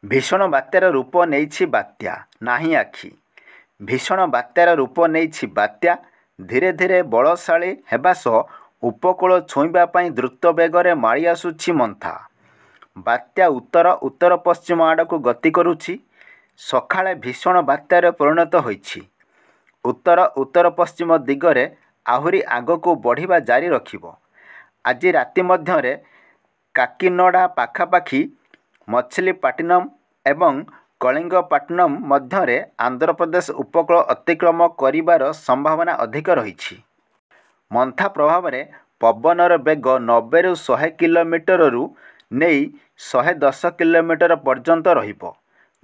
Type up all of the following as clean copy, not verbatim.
ଭୀଷଣ ବାତ୍ୟାର ରୂପ ନେଇଛି ବାତ୍ୟା ନାହିଁ ଆଖି। ଭୀଷଣ ବାତ୍ୟାର ରୂପ ନେଇଛି ବାତ୍ୟା ଧୀରେ ଧୀରେ ବଳଶାଳୀ ହେବା ସହ ଉପକୂଳ ଛୁଇଁବା ପାଇଁ ଦ୍ରୁତ ବେଗରେ ମାଡ଼ି ଆସୁଛି ମନ୍ଥା। ବାତ୍ୟା ଉତ୍ତର ପଶ୍ଚିମ ଆଡ଼କୁ ଗତି କରୁଛି। ସକାଳେ ଭୀଷଣ ବାତ୍ୟାରେ ପରିଣତ ହୋଇଛି। ଉତ୍ତର ପଶ୍ଚିମ ଦିଗରେ ଆହୁରି ଆଗକୁ ବଢ଼ିବା ଜାରି ରଖିବ। ଆଜି ରାତି ମଧ୍ୟରେ କାକିନଡ଼ା ପାଖାପାଖି ମଛଲିପଟ୍ଟନମ ଏବଂ କଳିଙ୍ଗପଟ୍ଟନମ ମଧ୍ୟରେ ଆନ୍ଧ୍ରପ୍ରଦେଶ ଉପକୂଳ ଅତିକ୍ରମ କରିବାର ସମ୍ଭାବନା ଅଧିକ ରହିଛି। ମନ୍ଥା ପ୍ରଭାବରେ ପବନର ବେଗ 90ରୁ 100 କିଲୋମିଟରରୁ ନେଇ 110 କିଲୋମିଟର ପର୍ଯ୍ୟନ୍ତ ରହିବ।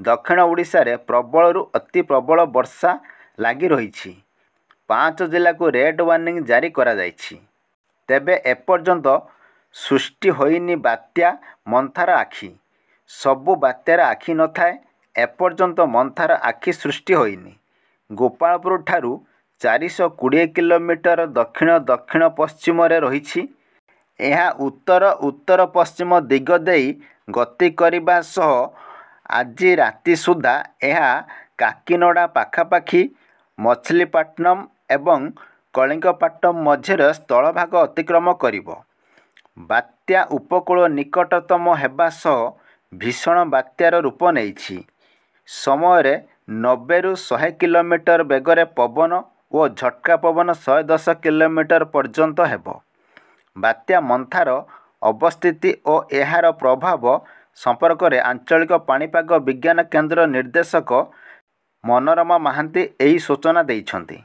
ଦକ୍ଷିଣ ଓଡ଼ିଶାରେ ପ୍ରବଳରୁ ଅତି ପ୍ରବଳ ବର୍ଷା ଲାଗି ରହିଛି। 5 ଜିଲ୍ଲାକୁ ରେଡ୍ ୱାର୍ଣ୍ଣିଂ ଜାରି କରାଯାଇଛି। ତେବେ ଏପର୍ଯ୍ୟନ୍ତ ସୃଷ୍ଟି ହୋଇନି ବାତ୍ୟା ମନ୍ଥାର ଆଖି। ସବୁ ବାତ୍ୟାର ଆଖି ନଥାଏ। ଏପର୍ଯ୍ୟନ୍ତ ମନ୍ଥାର ଆଖି ସୃଷ୍ଟି ହୋଇନି। ଗୋପାଳପୁର ଠାରୁ 420 କିଲୋମିଟର ଦକ୍ଷିଣ ପଶ୍ଚିମରେ ରହିଛି। ଏହା ଉତ୍ତର ପଶ୍ଚିମ ଦିଗ ଦେଇ ଗତି କରିବା ସହ ଆଜି ରାତି ସୁଦ୍ଧା ଏହା କାକିନଡ଼ା ପାଖାପାଖି ମଛଲିପଟ୍ଟନମ ଏବଂ କଳିଙ୍ଗପଟ୍ଟନମ ମଝିରେ ସ୍ଥଳଭାଗ ଅତିକ୍ରମ କରିବ। ବାତ୍ୟା ଉପକୂଳ ନିକଟତମ ହେବା ସହ ଭୀଷଣ ବାତ୍ୟାର ରୂପ ନେଇଛି। ସମୟରେ 90ରୁ 100 କିଲୋମିଟର ବେଗରେ ପବନ ଓ ଝଟକା ପବନ 110 କିଲୋମିଟର ପର୍ଯ୍ୟନ୍ତ ହେବ। ବାତ୍ୟା ମନ୍ଥାର ଅବସ୍ଥିତି ଓ ଏହାର ପ୍ରଭାବ ସମ୍ପର୍କରେ ଆଞ୍ଚଳିକ ପାଣିପାଗ ବିଜ୍ଞାନ କେନ୍ଦ୍ର ନିର୍ଦ୍ଦେଶକ ମନୋରମା ମହାନ୍ତି ଏହି ସୂଚନା ଦେଇଛନ୍ତି।